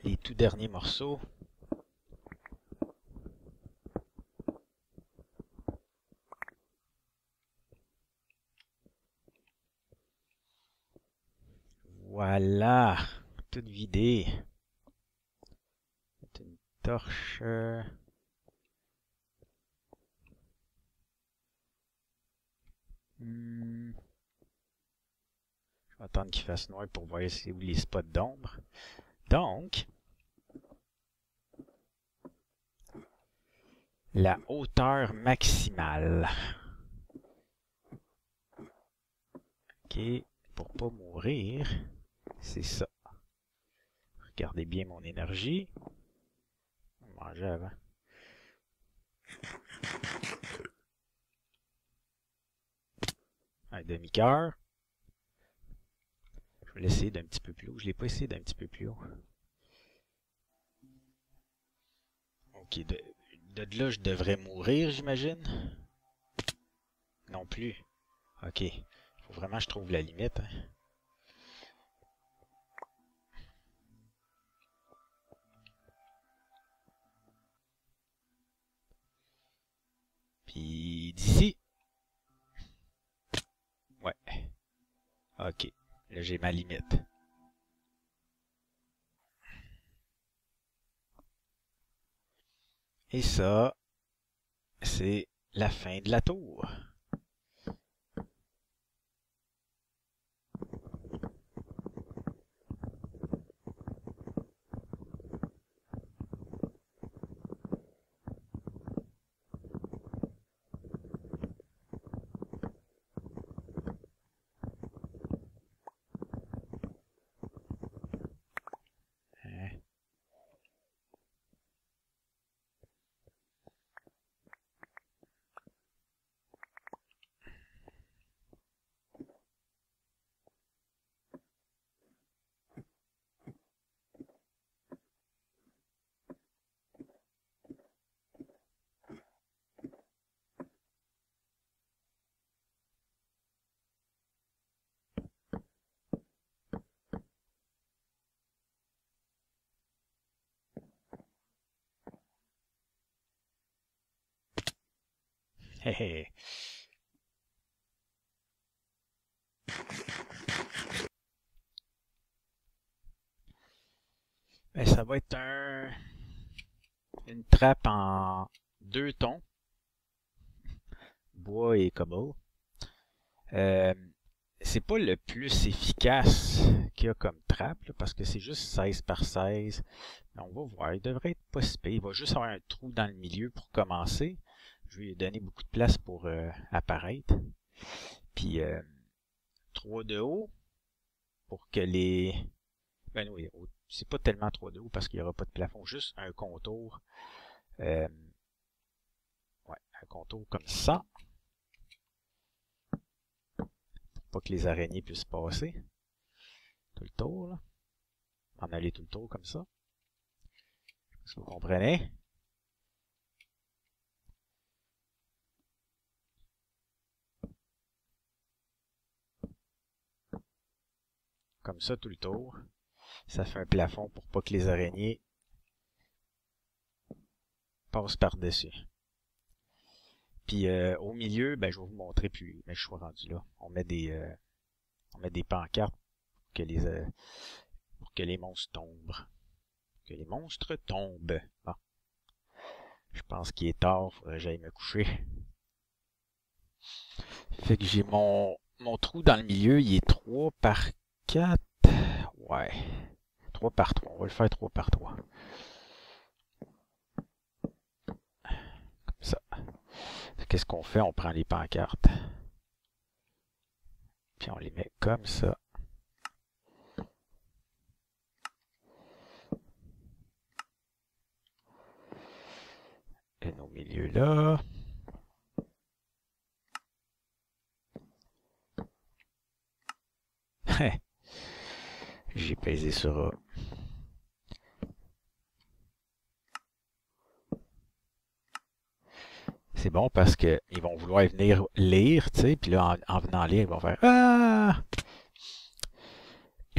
les tout derniers morceaux. Voilà, tout vidé. Mettre une torche. Je vais attendre qu'il fasse noir pour voir c'est où les spots d'ombre. Donc, la hauteur maximale. Ok, pour pas mourir, c'est ça. Regardez bien mon énergie. On va manger avant. Un demi-cœur. Je vais l'essayer d'un petit peu plus haut. Je l'ai pas essayé d'un petit peu plus haut. Ok, de là, je devrais mourir, j'imagine. Non plus. Ok. Faut vraiment que je trouve la limite. Hein. Puis d'ici. Ouais. Ok. Là, j'ai ma limite. Et ça, c'est la fin de la tour. Hein? Hé hé. Ben, ça va être une trappe en 2 tons, bois et cobble. Euh, c'est pas le plus efficace qu'il y a comme trappe, là, parce que c'est juste 16 par 16. Mais on va voir, il devrait être pas si pire. Il va juste avoir un trou dans le milieu pour commencer. Je vais lui donner beaucoup de place pour apparaître. Puis 3 de haut pour que les... Ben oui, c'est pas tellement 3 de haut parce qu'il n'y aura pas de plafond, juste un contour. Ouais, un contour comme ça. Pour pas que les araignées puissent passer. Tout le tour, là. En aller tout le tour comme ça. Est-ce que vous comprenez? Comme ça tout le tour. Ça fait un plafond pour pas que les araignées passent par-dessus. Puis au milieu, ben je vais vous montrer puis mais je suis rendu là. On met des pancartes pour que les monstres tombent. Que les monstres tombent. Bon. Je pense qu'il est tard, faudrait que j'aille me coucher. Fait que j'ai mon trou dans le milieu, il est 3 par 4. Ouais. 3 par 3. On va le faire 3 par 3. Comme ça. Qu'est-ce qu'on fait? On prend les pancartes. Puis on les met comme ça. Et nos milieux là. J'ai pesé sur A. C'est bon parce que ils vont vouloir venir lire, tu sais, puis là, en venant lire, ils vont faire Ah!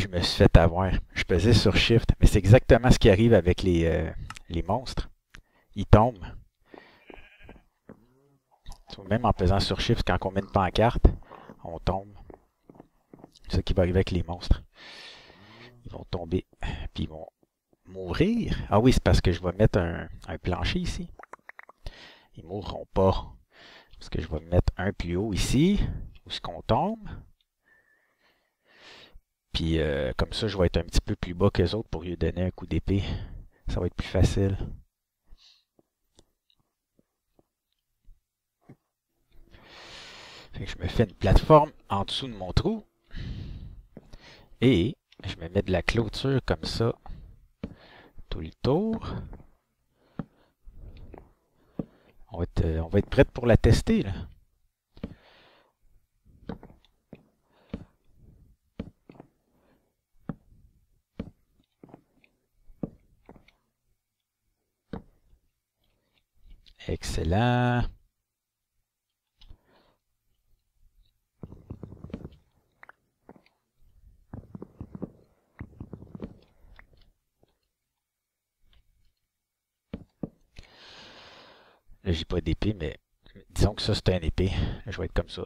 je me suis fait avoir. Je pesais sur Shift, mais c'est exactement ce qui arrive avec les monstres. Ils tombent. Même en pesant sur Shift, quand on met une pancarte, on tombe. C'est ça qui va arriver avec les monstres. Ils vont tomber, puis ils vont mourir. Ah oui, c'est parce que je vais mettre un plancher ici. Ils mourront pas. Parce que je vais mettre un plus haut ici, où ce qu'on tombe. Puis comme ça, je vais être un petit peu plus bas que les autres pour lui donner un coup d'épée. Ça va être plus facile. Fait que je me fais une plateforme en dessous de mon trou. Et je me mets de la clôture comme ça. Tout le tour. On va être prête pour la tester, là. Excellent. Là, j'ai pas d'épée, mais disons que ça, c'est un épée. Là, je vais être comme ça.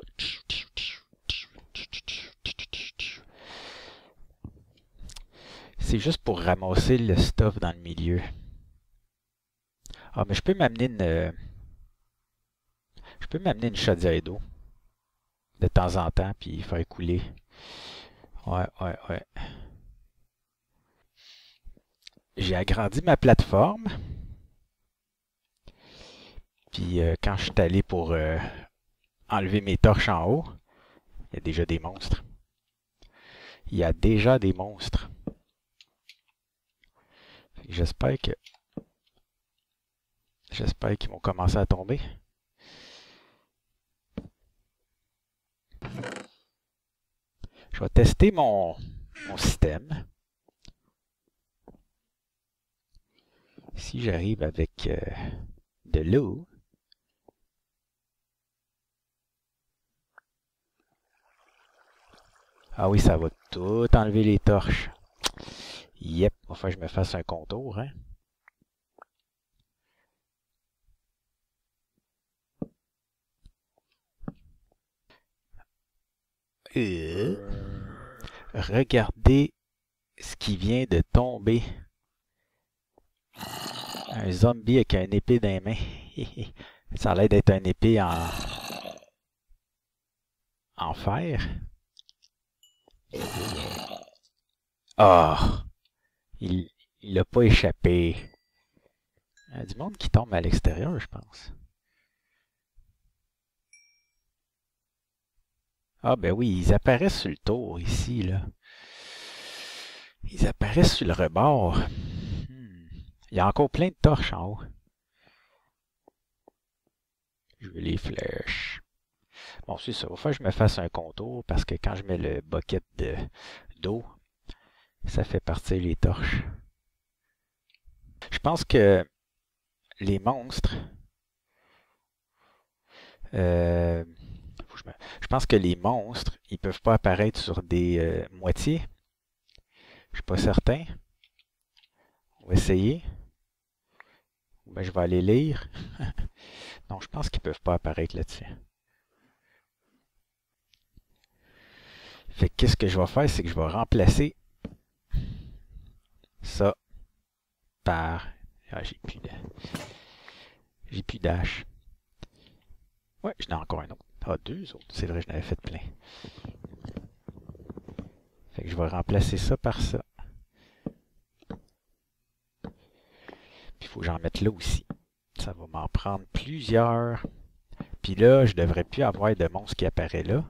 C'est juste pour ramasser le stuff dans le milieu. Ah, mais je peux m'amener une chaudière d'eau de temps en temps, puis faire couler. Ouais, ouais, ouais. J'ai agrandi ma plateforme. Puis quand je suis allé pour enlever mes torches en haut, il y a déjà des monstres. Il y a déjà des monstres. J'espère qu'ils vont commencer à tomber. Je vais tester mon système. Si j'arrive avec de l'eau. Ah oui, ça va tout enlever les torches. Yep, il va falloir que je me fasse un contour, hein. Regardez ce qui vient de tomber. Un zombie avec une épée dans les mains. Ça a l'air d'être une épée en fer. Ah! Il n'a pas échappé. Il y a du monde qui tombe à l'extérieur, je pense. Ah ben oui, ils apparaissent sur le tour ici, là. Ils apparaissent sur le rebord. Il y a encore plein de torches en haut. Je veux les flèches. Bon, c'est ça. Il va falloir que je me fasse un contour parce que quand je mets le bucket d'eau, ça fait partir les torches. Je pense que les monstres... je pense que les monstres, ils peuvent pas apparaître sur des moitiés. Je suis pas certain. On va essayer. Ben, je vais aller lire. Non, je pense qu'ils peuvent pas apparaître là-dessus. Fait que qu'est-ce que je vais faire, c'est que je vais remplacer ça par... Ah, j'ai plus d'hache. Ouais, j'en ai encore un autre. Ah, deux autres. C'est vrai, je n'avais fait plein. Fait que je vais remplacer ça par ça. Puis il faut que j'en mette là aussi. Ça va m'en prendre plusieurs. Puis là, je devrais plus avoir de monstre qui apparaît là.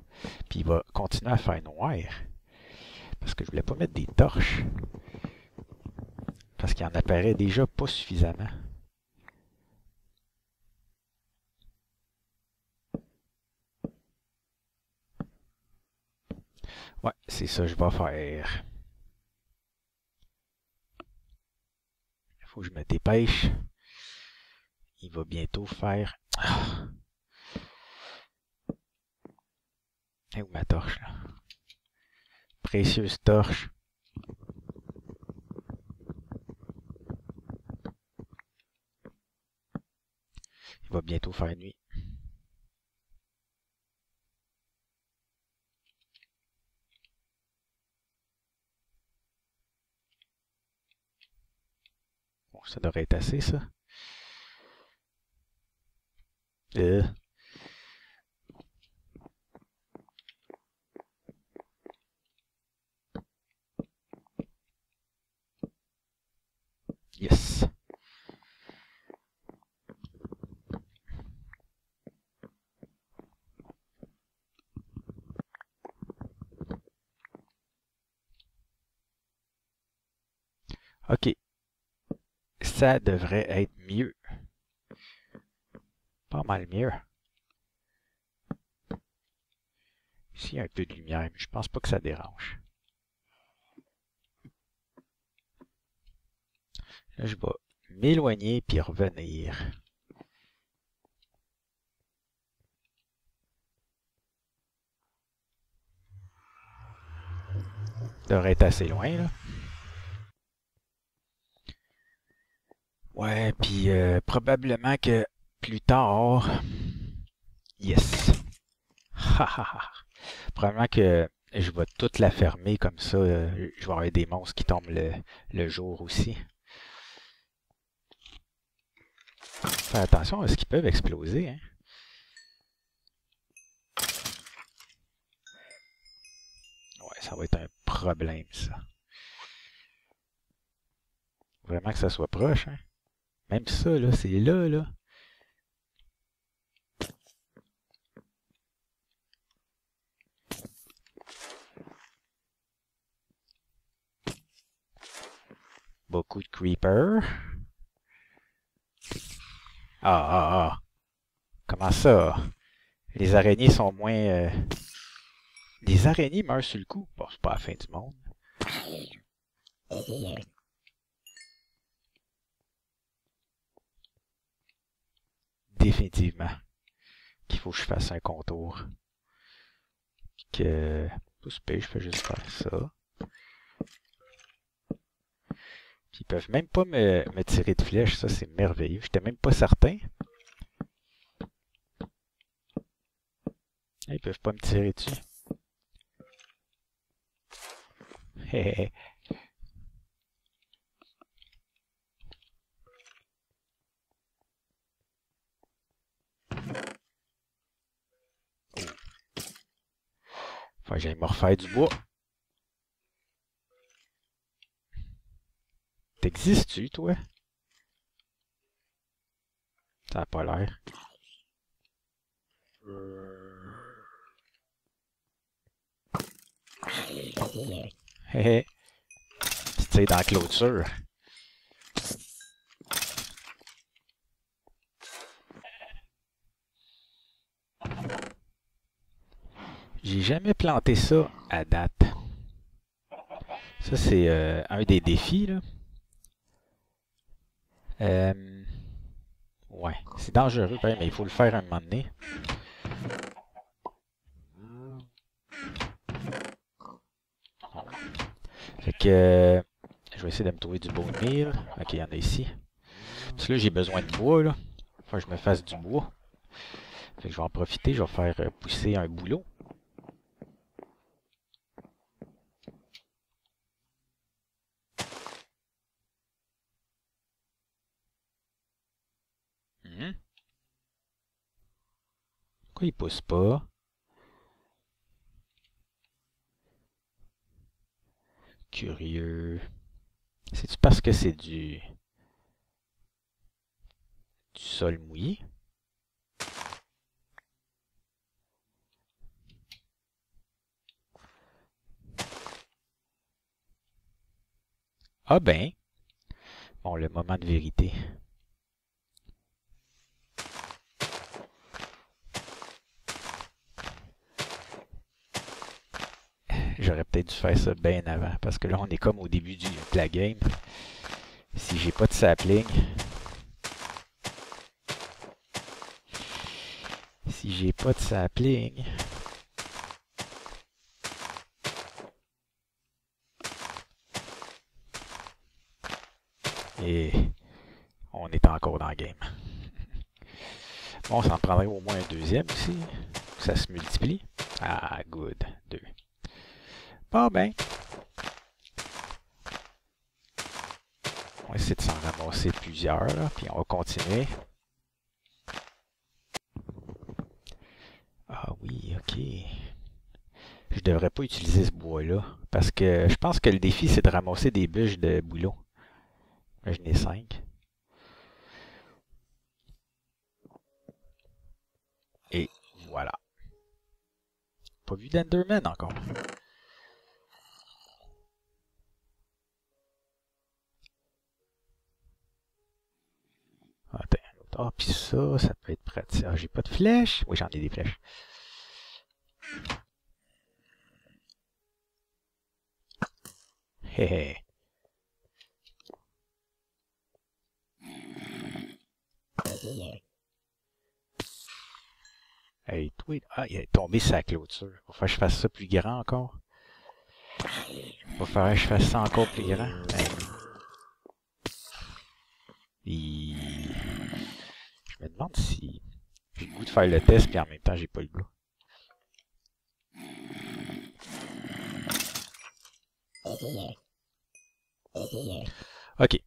Puis il va continuer à faire noir. Parce que je voulais pas mettre des torches. Parce qu'il en apparaît déjà pas suffisamment. Ouais, c'est ça que je vais faire. Il faut que je me dépêche. Il va bientôt faire... Ah. Et où ma torche, là? Précieuse torche. va bientôt faire nuit. Bon, ça devrait être assez, ça. Euh, yes. OK. Ça devrait être mieux. Pas mal mieux. Ici, il y a un peu de lumière, mais je pense pas que ça dérange. Là, je vais m'éloigner puis revenir. Ça devrait être assez loin, là. Ouais, puis probablement que plus tard... Yes. Ha ha ha. Probablement que je vais toute la fermer comme ça. Je vais avoir des monstres qui tombent le jour aussi. Faire attention à ce qu'ils peuvent exploser, hein. Ouais, ça va être un problème, ça. Vraiment que ça soit proche, hein. Même ça, là, c'est là, là. Beaucoup de creepers. Ah, ah, ah. Comment ça? Les araignées sont moins... Les araignées meurent sur le coup. Bon, c'est pas la fin du monde. Définitivement qu'il faut que je fasse un contour. Puis que... Tout ce je fais juste faire ça. Puis ils peuvent même pas me tirer de flèches. Ça, c'est merveilleux. J'étais même pas certain. Ils peuvent pas me tirer dessus. Hé Faut que j'aille me refaire du bois. T'existes-tu, toi? Ça a pas l'air. Hé hé. Tu tires dans la clôture. J'ai jamais planté ça à date. Ça, c'est un des défis, là. Ouais, c'est dangereux, quand même, mais il faut le faire un moment donné. Fait que je vais essayer de me trouver du bone meal. Ok, il y en a ici. Parce que là, j'ai besoin de bois, là. Faut que je me fasse du bois. Fait que je vais en profiter, je vais faire pousser un boulot. Pourquoi il pousse pas? Curieux. C'est-tu parce que c'est du sol mouillé? Ah ben, bon, le moment de vérité. J'aurais peut-être dû faire ça bien avant, parce que là, on est comme au début de la game. Si j'ai pas de sapling... Si j'ai pas de sapling... Et on est encore dans le game. Bon, ça en prendrait au moins un deuxième aussi. Ça se multiplie. Ah, good. Deux. Bon, ben. On va essayer de s'en ramasser plusieurs, là, puis on va continuer. Ah oui, ok. Je devrais pas utiliser ce bois-là, parce que je pense que le défi, c'est de ramasser des bûches de bouleau. Là, j'en ai 5. Et voilà. Pas vu d'Enderman encore. Attends. Ah, puis ça peut être pratique. Ah, j'ai pas de flèches. Oui, j'en ai des flèches. Hé hé. Hey, toi, ah, il est tombé sa clôture. Va falloir que je fasse ça plus grand encore. Va falloir que je fasse ça encore plus grand. Je me demande si j'ai le goût de faire le test, puis en même temps, j'ai pas le goût. Ok.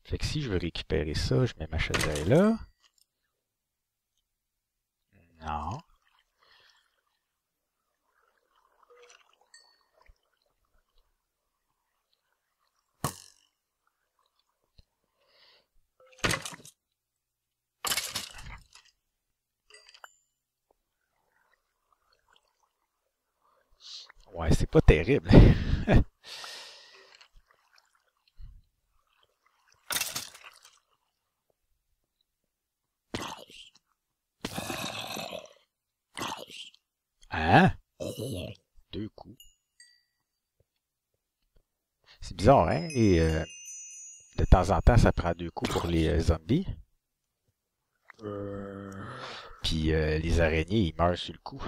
Fait que si je veux récupérer ça, je mets ma chaudière là. Non. Ouais, c'est pas terrible. Hein? Deux coups. C'est bizarre, hein? Et de temps en temps, ça prend deux coups pour les zombies. Puis les araignées, ils meurent sur le coup.